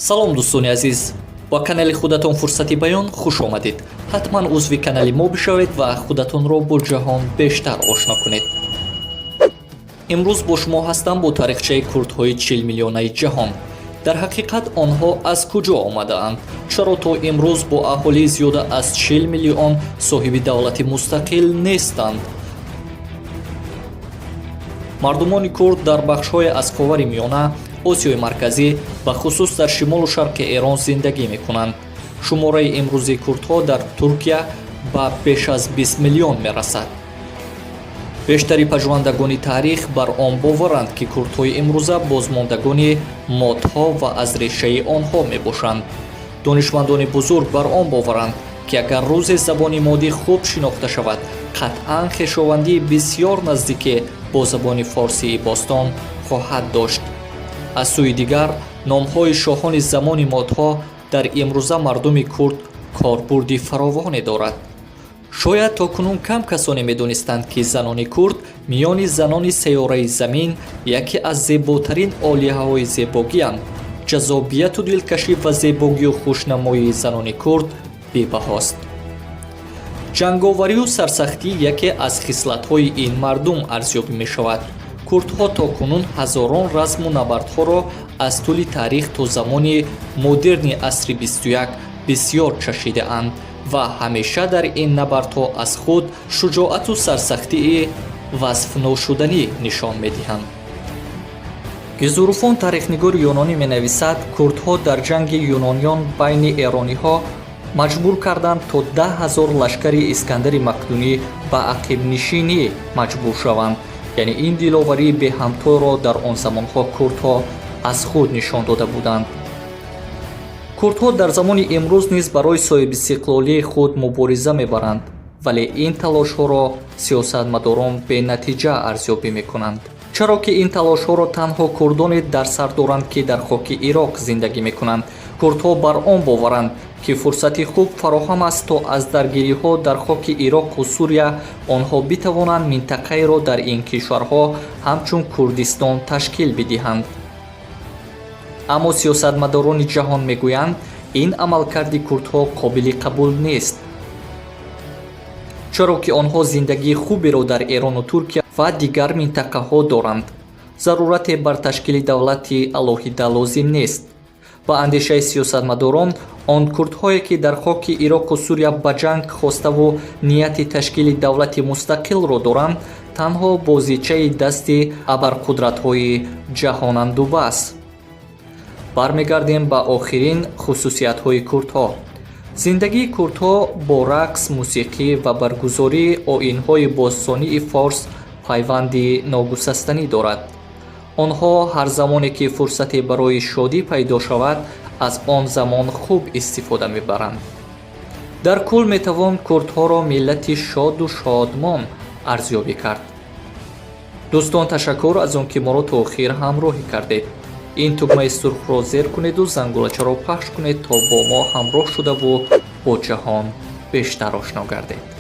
салом дӯстони азиз, ба канали худатон фурсати баён хуш омадед. ҳатман узви канали мо бишавед ва худатонро бо ҷаҳон бештар ошно кунед. имрӯз бо шумо ҳастам бо таърихчаи курдҳои 40 миллионаи ҷаҳон. дар ҳақиқат онҳо аз куҷо омадаанд? чаро то имрӯз бо аҳолии зиёда аз 40 миллион соҳиби давлати мустақил нестанд? мардумони курд дар бахшҳои аз ховари миёна, осиёи марказӣ, ба хусус дар шимолу шарқи Эрон зиндагӣ мекунанд. шумораи имрӯзии курдҳо дар Туркия ба беш аз 20 миллион мерасад. бештари пажвандагони таърих бар он боваранд ки курдҳои имрӯза бозмондагони модҳо ва аз решаи онҳо мебошанд. донишмандони бузург бар он боваранд ки агар рӯзе забони модӣ хуб шинохта шавад, қатъан хешовандии бисьёр наздике бо забони форсии бостон хоҳад дошт. аз сӯи дигар, номҳои шоҳони замони модҳо дар имрӯза мардуми курд корбурди фаровоне дорад. шояд то кунун кам касоне медонистанд ки занони курд миёни занони сайёраи замин яке аз зеботарин олиҳаҳои зебогианд. ҷаззобияту дилкашӣ ва зебогию хушнамоии занони курд бебаҳост. ҷанговарию сарсахтӣ яке аз хислатҳои ин мардум арзёбӣ мешавад. курдҳо то кунун ҳазорон разму набардҳоро аз тӯли таърих то замони модерни асри 21 бисьёр чашидаанд ва ҳамеша дар ин набардҳо аз худ шуҷоату сарсахтии васфношуданӣ нишон медиҳанд. гизуруфон таърихнигори юнонӣ менависад, курдҳо дар ҷанги юнониён байни эрониҳо маҷбур карданд то 10 000 лашкари искандари мақдунӣ ба ақибнишинӣ маҷбур шаванд. яъне ин диловарии беҳамторо дар он замонҳо курдҳо аз худ нишон дода буданд. курдҳо дар замони имрӯз низ барои соҳибистиқлолии худ мубориза мебаранд, вале ин талошҳоро сиёсатмадорон бенатиҷа арзёбӣ мекунанд. чаро ки ин талошҳоро танҳо курдоне дар сар доранд ки дар хоки Ироқ зиндагӣ мекунанд. курдҳо бар он боваранд ки фурсати хуб фароҳам аст то аз даргириҳо дар хоки Ироқу Сурия онҳо битавонанд минтақаеро дар ин кишварҳо ҳамчун Курдистон ташкил бидиҳанд. аммо сиёсатмадорони ҷаҳон мегӯянд, ин амалкарди курдҳо қобили қабул нест, чаро ки онҳо зиндагии хуберо дар Эрону Туркия ва дигар минтақаҳо доранд. зарурате бар ташкили давлати алоҳида лозим нест. ба андешаи сиёсатмадорон, он курдҳое ки дар хоки Ироқу Сурия ба ҷанг хоставу нияти ташкили давлати мустақилро доранд, танҳо бозичаи дасти абарқудратҳои ҷаҳонандуба аст. бармегардем ба охирин хусусиятҳои курдҳо. зиндагии курдҳо бо рақс, мусиқӣ ва баргузории оинҳои бостонии форс пайванди ногусастанӣ дорад. онҳо ҳар замоне ки фурсате барои шодӣ пайдо шавад, аз он замон хуб истифода мебаранд. дар кул метавон курдҳоро миллати шоду шодмон арзёбӣ кард. дӯстон, ташаккур аз он ки моро то охир ҳамроҳӣ кардед. ин тугмаи сурхро зер кунеду зангулачаро пахш кунед то бо мо ҳамроҳ шудаву бо ҷаҳон бештар ошно гардед.